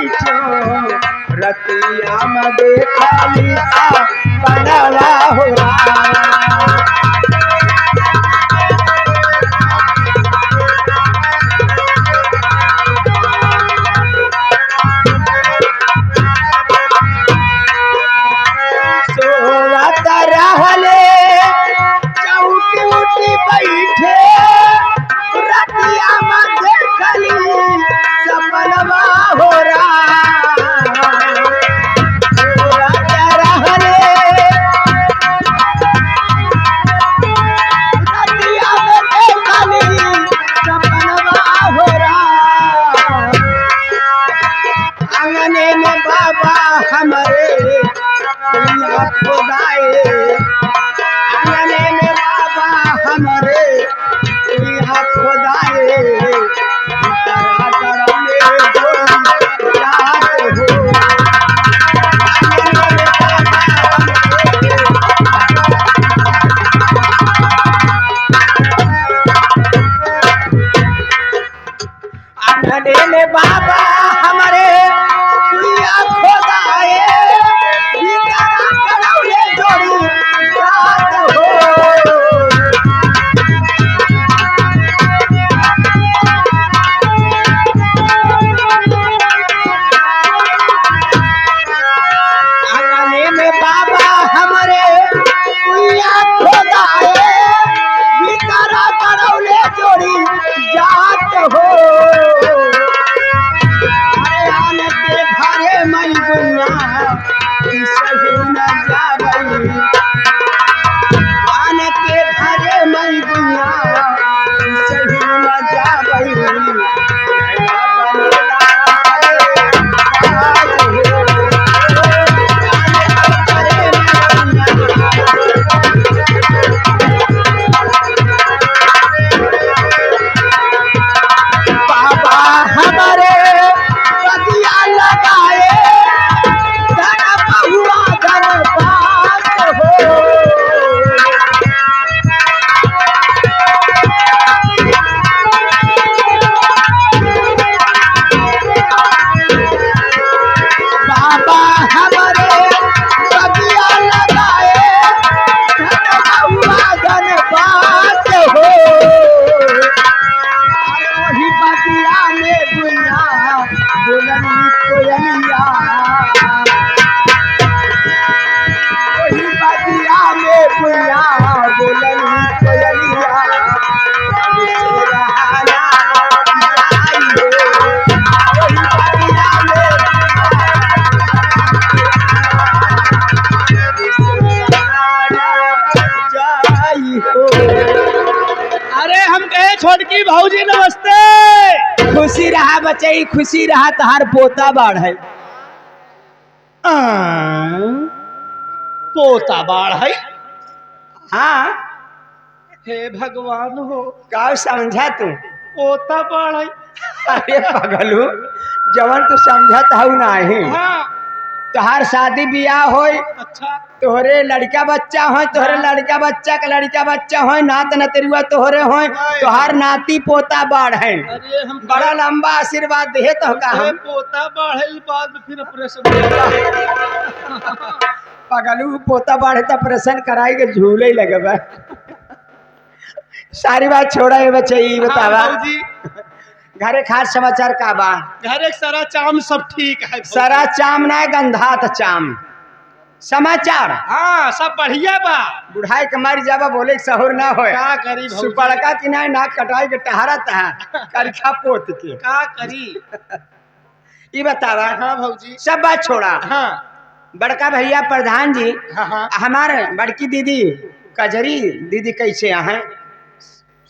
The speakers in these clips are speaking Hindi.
बैठो रतिया में देखली बनवा हो सोवत रहले चौकी उठी बैठे रतिया में देखली सपनवा हो आंगने में बाबा हमारे खुदाए आंगने में बाबा हमारे खुदाए आंगने में बाबा हमारे खुदाए छोटकी भौजी नमस्ते। खुशी रहा बचई खुशी रहा तहार पोता बाढ़ है पोता बाढ़ है। हाँ हे भगवान हो का समझा तू पोता बाढ़ है। अरे पगलू जवन तू समझत हूँ नहीं। हाँ तोहार शादी बियाह होई अच्छा तोहरे लड़का बच्चा हो तोहरे लड़का बच्चा का लड़का बच्चा हो नात नतरुआ तोहरे हो तोहार नाती पोता बाढ़ है। अरे हम बड़ा लंबा आशीर्वाद दे तो का हम पोता बाढ़ बाद में फिर ऑपरेशन पगलू पोता बाढ़े तो ऑपरेशन कराई के झूले ही लगे सारी बात छोड़ा है बच्चे बतावा जी घरे खास समाचार का बा घरे सारा चाम सब ठीक है। सारा चाम ना गंधात चाम समाचार हाँ सब बढ़िया बा। बुढ़ाई के मर जाबा बोले सहूर ना होए का करी सुपड़का कि ना नाक कटाई के टहरत है करखा पोत के का करी ये बतावा। हाँ भौजी सब बात छोड़ा। हाँ बड़का भैया प्रधान जी हाँ हमारे बड़की दीदी कजरी दीदी कैसे हैं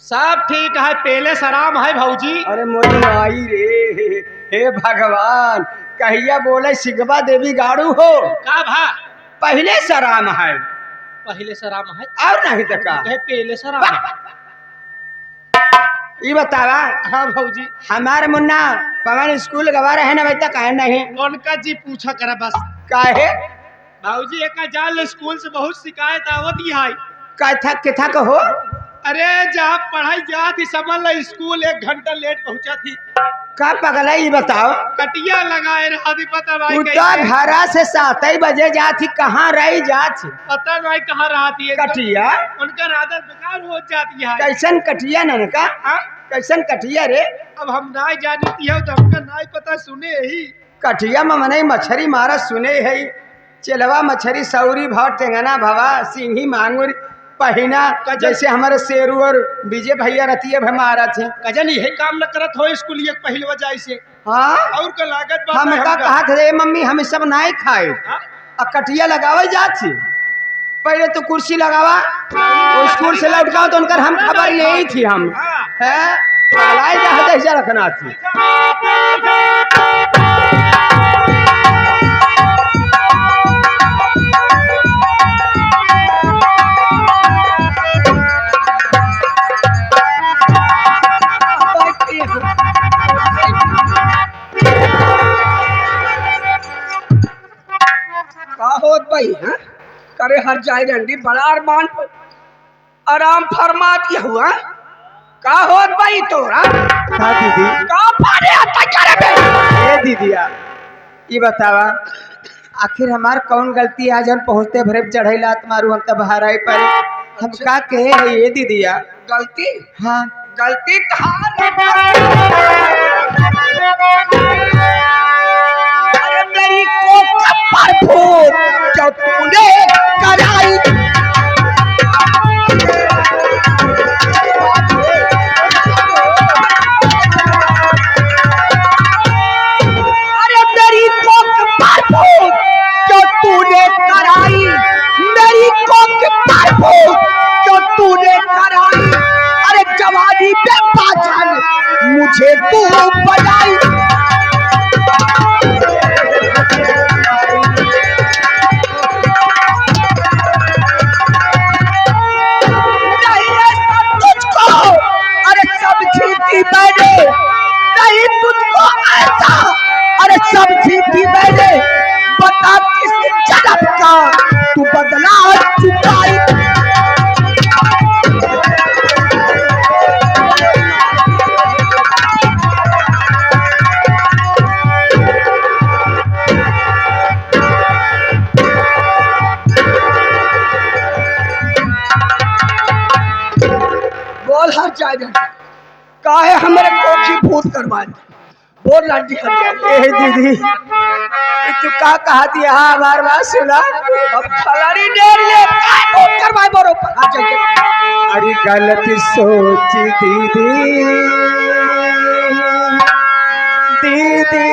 सब ठीक है पहले सराम है भौजी। अरे मोरी आई रे हे भगवान कहिया बोले सिगवा देवी गाड़ू हो का भा पहले सराम है पहले सराम है और नहीं तो का पहले सराम है। ये बतावा। हाँ भौजी हमारे मुन्ना पवन स्कूल गवा रहे ना बेटा कहे नहीं उनका जी पूछा करा बस काहे भौजी एक जाल स्कूल से बहुत शिकायत आवत है कथा कथा कहो अरे जहाँ पढ़ाई जाती समझ लो स्कूल 1 घंटा लेट पहुंचा थी। का पगला ये बताओ, कटिया लगाए रहा थी, पता नहीं तू तो कैसे। घरा से 7 बजे जाती, कहाँ रही जाती? पता नहीं कहाँ रहती है। कटिया उनका आदत बेकार हो जाती है। कैसन कटिया ननका? हाँ? कैसन कटिया रे? अब हम नाई जानती है तो हमका नाई पता सुने ही। कटिया में मने मछरी मारा सुने है, चलवा मछरी सौरी भाव टेंगना भवा सिंही मांगुर पहिना, जैसे हमारे शेरू और विजय भैया रतिया भे मारा थे। कजन यही काम न करत हो स्कूल एक पहले वजह से। हाँ और का लागत बात हम है का हमका। कहा थे मम्मी हम सब नहीं खाए, हाँ? अब कटिया लगावे जाती। पहले तो कुर्सी लगावा, वो स्कूल से लौट का तो उनकर हम खबर नहीं थी। हम है पगलाई जहाँ ऐसा रखना थी। का होत भाई हैं? करे हर जाए रंडी बड़ा अरमान पर आराम फरमा दिया हुआ। का होत भाई तोरा? हाँ दीदी। का पारे आता करे बे? ए दीदिया ये बतावा, आखिर हमार कौन गलती है? आज हम पहुँचते भरे चढ़ैला तुम्हारू हम तब हराई पर हम का कहे है ये दीदिया? गलती हाँ गलती अरे मेरी को कपर फूट जो तूने कराई। अरे मेरी को कपर फूट जो तूने कराई, मेरी को कपर फूट जो तूने कराई। अरे जवानी पे पाचन मुझे तू बजाई। नहीं ऐसा तुझको, अरे सब जीती मैंने, नहीं तुझको ऐसा, अरे सब जीती मैंने। बता किस जन्म का तू बदला चुकाई। बोल हर जाए काहे हमारे कोठी भूत करवा दी। बोल लाडी हर जाए। ए दीदी ये तू का कहा दिया? हाँ बार बार सुना। अब खलारी डेर ले काहे भूत करवाए बरोबर आ जाए। अरे गलत सोच दीदी दीदी।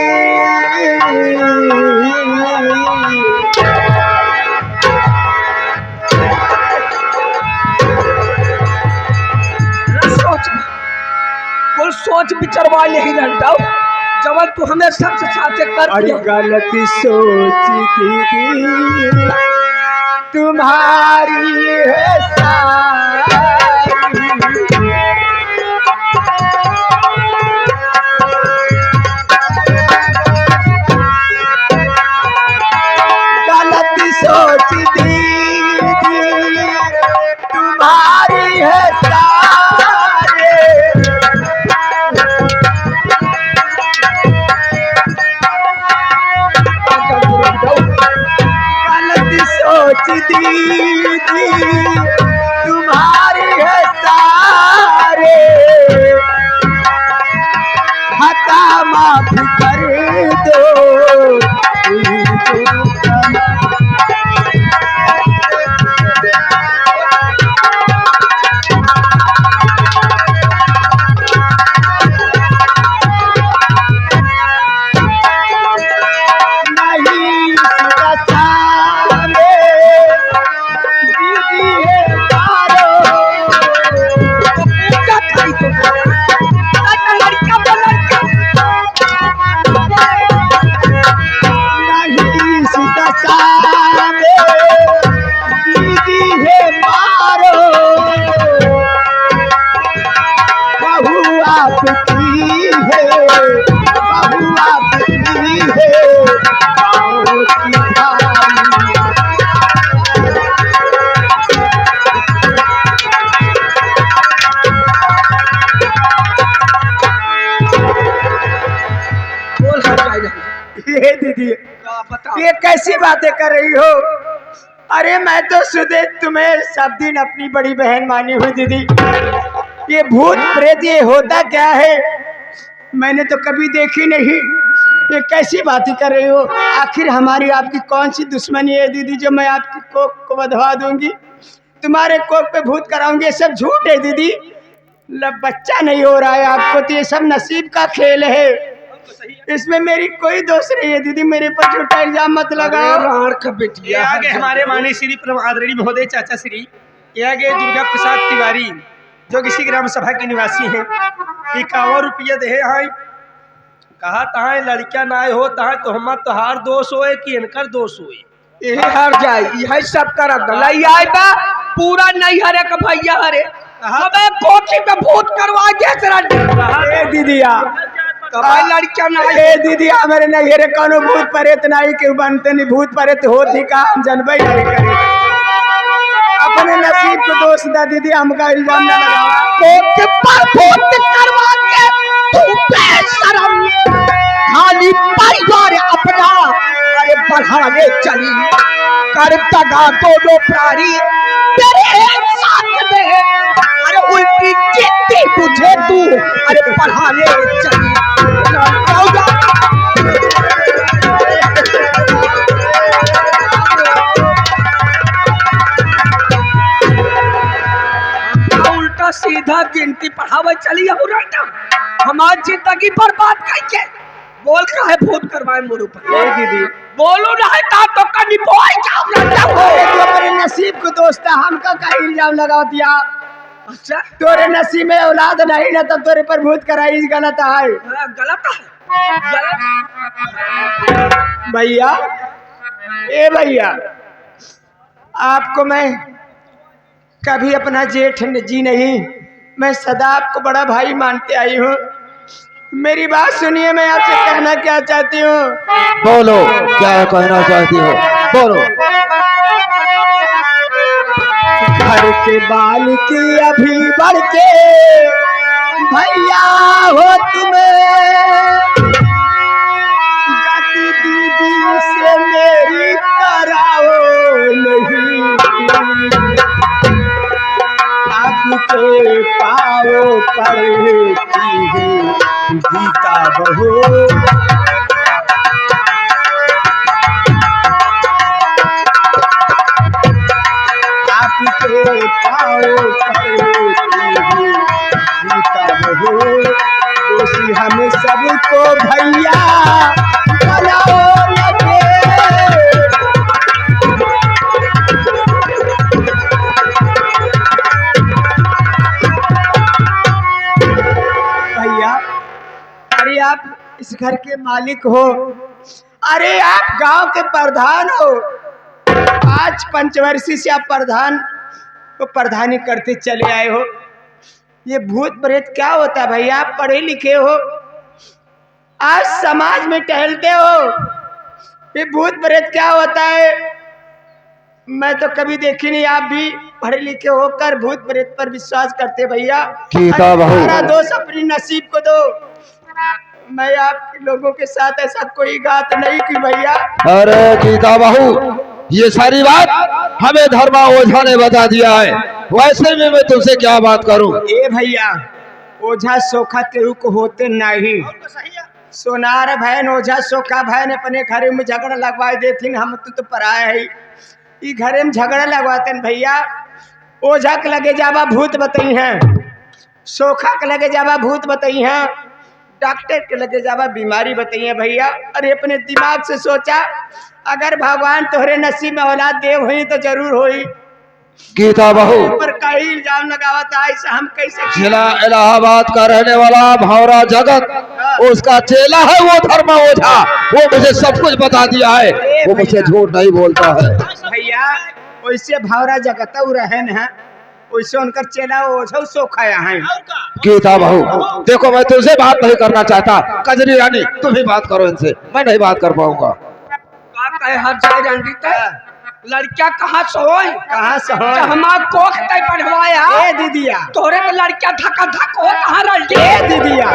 सोच बोल सोच विचरवा यही रहता जब तू हमें सबसे साथे कर अरे दिया। गलत सोच दीदी तुम्हारी है सारी। गलत सोच दीदी तुम्हारी है सारी। गलत सोच दीदी तुम्हारी जाए रंडी ये दीदी का बता ये कैसी बातें कर रही हो? अरे मैं तो सुधे तुम्हें सब दिन अपनी बड़ी बहन मानी हुई दीदी। ये भूत प्रेत ये होता क्या है? मैंने तो कभी देखी नहीं। ये कैसी बातें कर रही हो? आखिर हमारी आपकी कौन सी दुश्मनी है दीदी जो मैं आपकी कोख को बधवा दूंगी, तुम्हारे कोख पे भूत कराऊंगी? ये सब झूठ है दीदी। बच्चा नहीं हो रहा है आपको तो ये सब नसीब का खेल है, इसमें मेरी कोई दोष नहीं है दीदी। मेरे पर झूठा इल्जाम मत लगाओ। राण का ये बेटिया आगे हमारे माननीय श्री परम आदरणीय महोदय चाचा श्री ये आगे दुर्गा प्रसाद तिवारी जो किसी ग्राम सभा के निवासी हैं, 51 रुपया दे हैं। कहा तहाँ लड़कियां ना हो तहाँ तो हम तोहार दोष होए कि इनकर दोष होए। यही हार जाए यही सब कर गलई आए बा पूरा नहीं हरे का भैया हरे हमें कोठी में भूत करवा दे रंडी ए दीदिया कबाई लड़कियां ना ए दीदिया मेरे नहीं रे कोनो भूत प्रेत नहीं के बनते नहीं। भूत प्रेत होती का हम जनबे नहीं करे। अपने नसीब को दोष दा दीदी, हमका इल्जाम न लगावा। कोठी पर भूत करवा के तू बेशरम खाली परिवार अपना अरे बढ़ाने चली कर तगा दोनों प्राणी तेरे एक साथ में अरे उल्टी चिट्ठी बुझे तू अरे बढ़ाने चली उल्टा सीधा गिनती पढ़ावे चली हमारी जिंदगी बर्बाद करके बोल का है भूत करवाए मोरू पर ए दीदी बोलो ना है तो कभी बोल जाओ रहता हो तू अपने नसीब को दोष दा, हमका का इल्जाम लगा दिया। अच्छा तोरे नसीब में औलाद नहीं ना तब तोरे पर भूत कराई गलत है गलत है गलत भैया। ए भैया आपको मैं कभी अपना जेठ जी नहीं, मैं सदा आपको बड़ा भाई मानते आई हूँ। मेरी बात सुनिए, मैं आपसे कहना क्या चाहती हूँ। बोलो क्या कहना चाहती हो, बोलो। घर के बाल की अभी बढ़ के भैया हो तुम्हें गति दीदी से मेरी कराओ नहीं। आपके पाओ पर गीता बहो आपके पाओ पर गीता बहो दोषी हम सबको भैया बनाओ लगे। भैया अरे आप इस घर के मालिक हो, अरे आप गांव के प्रधान हो। आज पंचवर्षीय से आप प्रधान को प्रधानी करते चले आए हो। ये भूत प्रेत क्या होता है भैया? आप पढ़े लिखे हो, आज समाज में टहलते हो। ये भूत प्रेत क्या होता है? मैं तो कभी देखी नहीं। आप भी पढ़े लिखे होकर भूत प्रेत पर विश्वास करते भैया। गीता बहू सारा दोष अपनी नसीब को दो। मैं आप लोगों के साथ ऐसा कोई बात नहीं की भैया। अरे गीता बहू ये सारी बात हमें धर्मा ओझा ने बता दिया है, वैसे में मैं तुमसे क्या बात करूं। ए भैया ओझा सोखा तेरू को होते नहीं। सोनार बहन ओझा सोखा बहन अपने घरे में झगड़ा लगवा देती। हम तो पराए है ई घरे में झगड़ा लगवाते न भैया। ओझा के लगे जावा भूत बताई हैं, सोखा के लगे जावा भूत बताई हैं, डॉक्टर के लगे जावा बीमारी बताई है भैया। अरे अपने दिमाग से सोचा, अगर भगवान तोहरे नसीब में औलाद देव हुई तो जरूर हुई। गीता बहू पर कई इल्जाम लगावत है, ऐसा हम कैसे? जिला इलाहाबाद का रहने वाला भौरा जगत उसका चेला है वो धर्मा ओझा, वो मुझे सब कुछ बता दिया है, वो मुझे झूठ नहीं बोलता है। भैया वैसे भौरा जगत रहन है, वैसे उनका चेला ओझा सोखाया है। गीता बहू देखो मैं तुझसे बात नहीं करना चाहता, कजरी रानी तुम ही बात करो इनसे, मैं नहीं बात कर पाऊंगा। हर जाए रंडी लड़किया कहाँ से हो? कहाँ से हो? हमार कोख तय बढ़वाया ए दीदिया तोरे के लड़किया धक्का धक हो कहाँ रंडी? ए दीदिया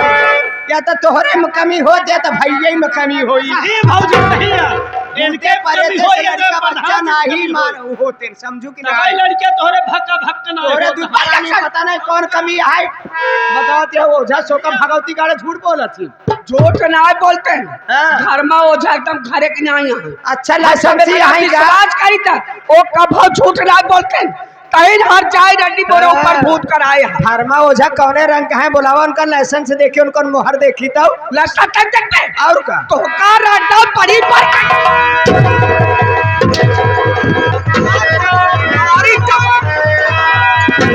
या तो तोहरे में कमी हो जाए तो भैया में कमी होई सही भौजी सही है इनके परे कमी थे हो से या लड़का बच्चा प्रधान नहीं मान होते समझू कि भाई नहीं लड़के तोहरे भक्का भक्का ना तोहरे दूध पता नहीं पता नहीं कौन कमी है बताते हो ओझा सोका भगवती गाड़े झूठ बोलत थी झूठ ना बोलते हैं हाँ। घर में ओझा एकदम घरे के नहीं है अच्छा लाइसेंस आई जा विश्वास करी था वो कभो झूठ ना बोलते हैं कहीं हर जाए रंडी बोरे ऊपर भूत कर आए हैं हरमा ओझा कौने रंग का है बुलावा उनका लाइसेंस देखी उनका मोहर देखी तो लड़का तक देखते और का तो का रड्डा पड़ी पर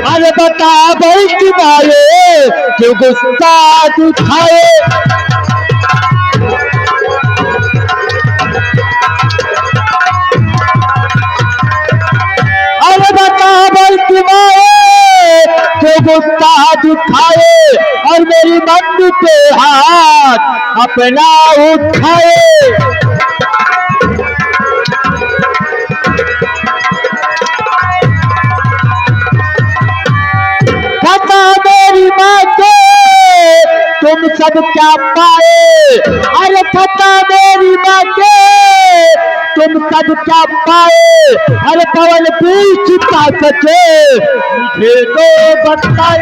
अरे बता भाई की माये क्यों गुस्सा दिखाए अरे बता भाई की माये क्यों गुस्सा दिखाए और मेरी मंदी पे हाथ अपना उठाए पता मेरी माँ के तुम सब क्या पाए अरे पता मेरी माँ के तुम सब क्या पाए अरे पवन बीच का सचे मुझे तो बताए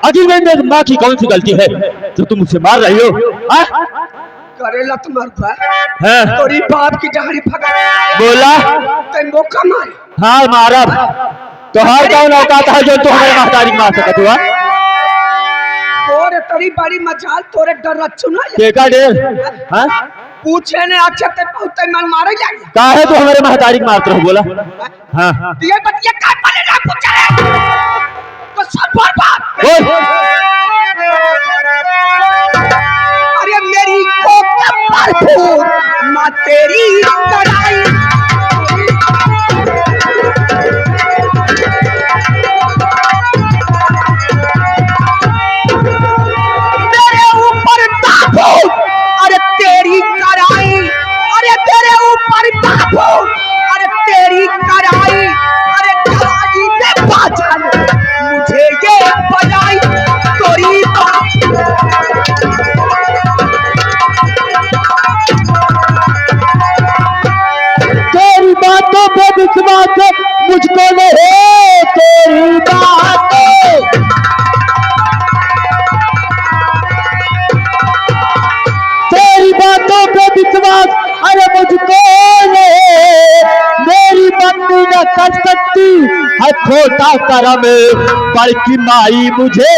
अखिल मेरी माँ की कौन सी गलती है जो तुम मुझसे मार रही हो करेला तुम्हारे हाँ? तोरी बाप की डाड़ी फटा बोला ते मौका मारे हाँ मारा तो हर कौन औकात है जो तू हमारे महतारी मार सकत हुआ तोरे तोरी बड़ी मचाल तोरे डर रच्चू ना केका डेर हाँ पूछे ने अच्छा ते बहुते मन मारे जाए काहे तू हमारे महतारी की मारते हो बोला हाँ ये बतिया का पले ना पूछे तो सब बर्बाद बोल अरे मेरी कोका भरपूर माँ तेरी कड़ाई मेरे ऊपर ताबूत अरे तेरी कड़ाई अरे तेरे ऊपर ताबूत अरे तेरी कड़ाई अरे कड़ाई में बाजन मुझे ये बजाई तोरी तेरी बातों पे विश्वास मुझको नहीं तेरी बातों तेरी बातों पे विश्वास अरे मुझको नहीं मेरी मम्मी न कर सकती है छोटा करम बल्कि माई मुझे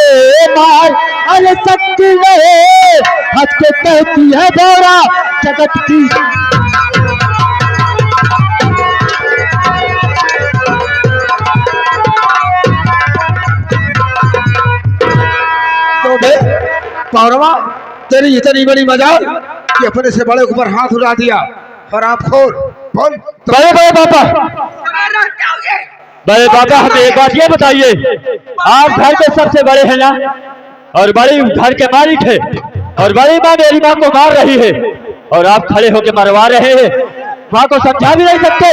मार अरे सकती नहीं हंस के कहती है दौरा जगत की तो बे पौरवा तेरी इतनी बड़ी मजाल कि अपने से बड़े ऊपर हाथ उड़ा दिया और आप खोल बोल बड़े बड़े पापा बड़े पापा हमें एक बात ये बताइए आप घर के सबसे बड़े हैं ना और बड़ी घर के मालिक है और बड़ी माँ मेरी माँ को मार रही है और आप खड़े होकर मरवा रहे हैं माँ को समझा भी नहीं सकते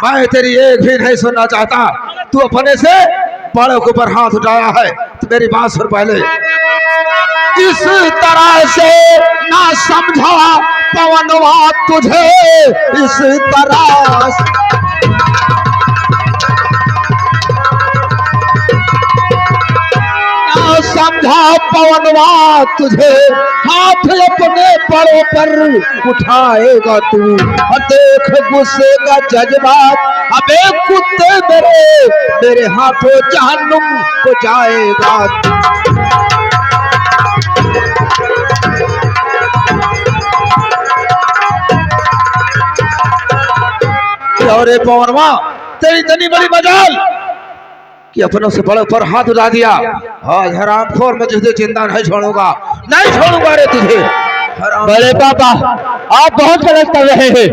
मैं तेरी एक भी नहीं सुनना चाहता तू अपने से बड़े के ऊपर हाथ उठाया है तो मेरी बात सुन पहले इस तरह से ना समझा पवनवा तुझे इस तरह ना समझा पवनवा तुझे हाथ अपने बड़ों पर उठाएगा तू और देख गुस्से का जज्बात अबे कुत्ते मेरे हाथों जहन्नुम को जाएगा और पवनवा तेरी इतनी बड़ी मजाल कि अपनों से बड़े पर हाथ उड़ा दिया आज हराम खोर में तुझे जिंदा नहीं छोड़ूंगा नहीं छोड़ूंगा रे तुझे बड़े पापा आप बहुत गलत कर रहे हैं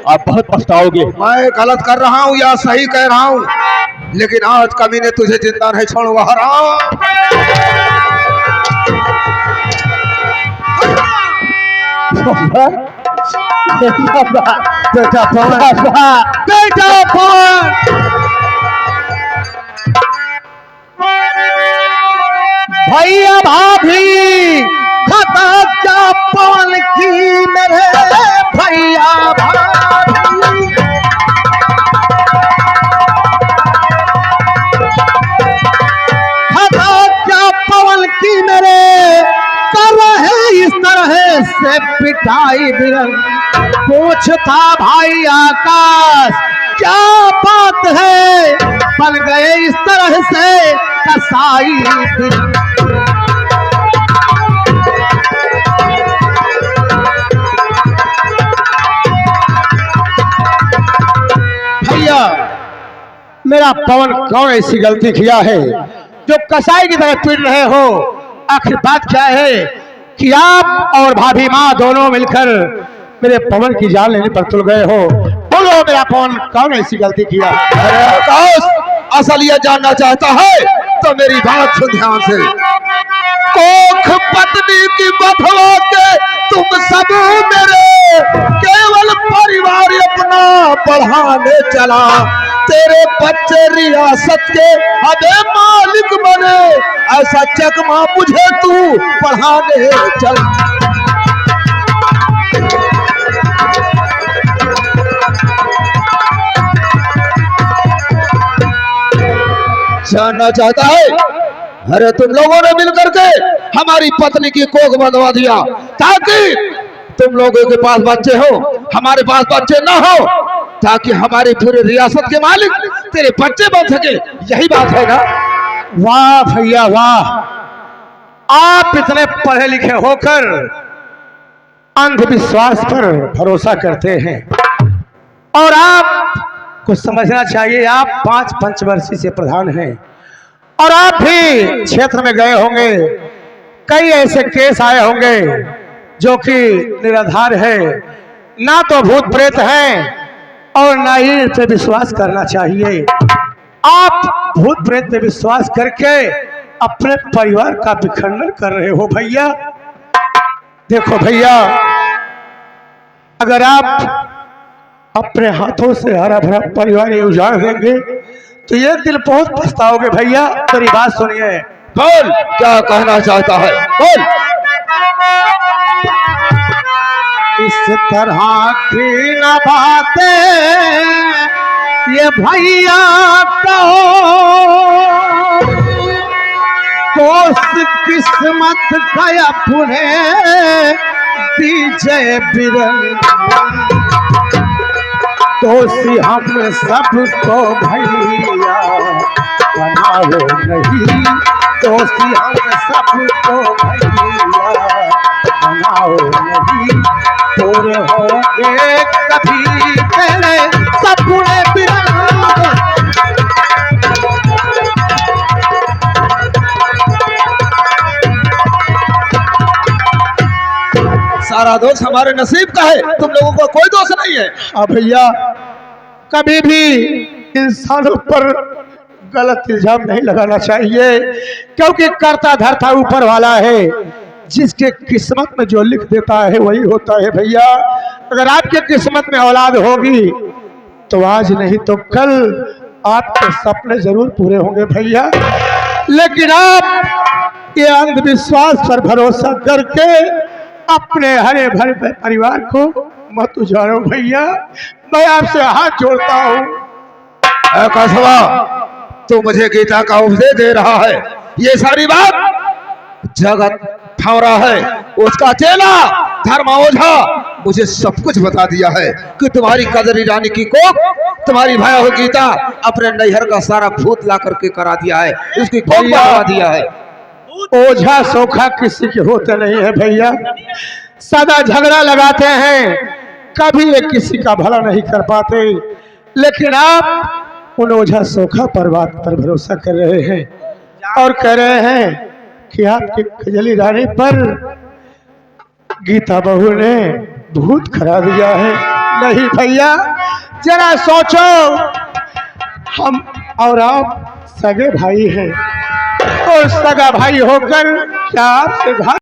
आप बहुत पछताओगे मैं गलत कर रहा हूँ या सही कह रहा हूँ लेकिन आज कभी ने तुझे जिंदा नहीं छोड़ूंगा हराम बेटा पवन, बेटा पवन। भैया भाभी खाता क्या पवन की मेरे भैया भाभी। खाता क्या पवन की मेरे कर रहे इस तरह से पिटाई बिरंग। पूछता भाई आकाश क्या बात है, बन गए इस तरह से कसाई बिरंग। भैया मेरा पवन कौन ऐसी गलती किया है जो कसाई की तरह पीट रहे हो? आखिर बात क्या है कि आप और भाभी माँ दोनों मिलकर मेरे पवन की जान लेने पर तुल गए हो? बोलो मेरा पवन कौन ऐसी गलती किया है? अरे आकाश, असल ये जानना चाहता है तो मेरी बात सुन ध्यान से। कोख पत्नी की बधवा के तुम सब मेरे केवल परिवार अपना बढ़ाने चला। तेरे बच्चे रियासत के अबे मालिक बने, ऐसा चकमा मुझे तू पढ़ाने चला। जानना चाहता है? अरे तुम लोगों ने मिलकर के हमारी पत्नी की कोख बंधवा दिया ताकि तुम लोगों के पास बच्चे हो, हमारे पास बच्चे ना हो, ताकि हमारी पूरी रियासत के मालिक तेरे बच्चे बन सके। यही बात है ना? वाह भैया वाह, आप इतने पढ़े लिखे होकर अंधविश्वास पर भरोसा करते हैं। और आपको समझना चाहिए आप 5 पंचवर्षीय से प्रधान हैं और आप भी क्षेत्र में गए होंगे, कई ऐसे केस आए होंगे जो कि निराधार है, ना तो भूत प्रेत हैं और ना ही इन पे विश्वास करना चाहिए। आप भूत प्रेत पे विश्वास करके अपने परिवार का विखंडन कर रहे हो भैया। देखो भैया, अगर आप अपने हाथों से हरा भरा परिवार उजाड़ देंगे तो एक दिन बहुत पछताओगे भैया। मेरी बात सुनिए। बोल, क्या कहना चाहता है? बोल। इस तरह की न बातें ये भैया कहो, दोस्त किस्मत का अपने दीजिए बिरंग। दोषी हम सबको भैया बनाओ नहीं, दोषी हम सबको भैया बनाओ नहीं। पूरे होंगे कभी तेरे सपने बिरंग। सारा दोष हमारे नसीब का है, तुम लोगों को कोई दोष नहीं है। अब भैया कभी भी इंसानों पर गलत इल्जाम नहीं लगाना चाहिए, क्योंकि करता धरता ऊपर वाला है। जिसके किस्मत में जो लिख देता है वही होता है भैया। अगर आपके किस्मत में औलाद होगी तो आज नहीं तो कल आपके सपने जरूर पूरे होंगे भैया। लेकिन आप ये अंधविश्वास पर भरोसा करके अपने हरे भरे परिवार को मत उजाड़ो भैया। मैं आपसे हाथ जोड़ता हूँ। कसवा, तू मुझे गीता का उपदेश दे रहा है। ये सारी बात जगत फावरा है, उसका चेला धर्मा ओझा मुझे सब कुछ बता दिया है कि तुम्हारी कदरी रानी की कोख, तुम्हारी भाया हो गीता अपने नैहर का सारा भूत ला करके करा दिया है, उसकी कोख बता दिया है। ओझा सोखा किसी के होते नहीं है भैया, सदा झगड़ा लगाते हैं, कभी वे किसी का भला नहीं कर पाते। लेकिन आप उन ओझा सोखा पर बात पर भरोसा कर रहे हैं और कह रहे हैं कि आपकी कजली रानी पर गीता बहू ने भूत खड़ा दिया है। नहीं भैया, जरा सोचो, हम और आप सगे भाई हैं और सगा भाई होकर क्या आपसे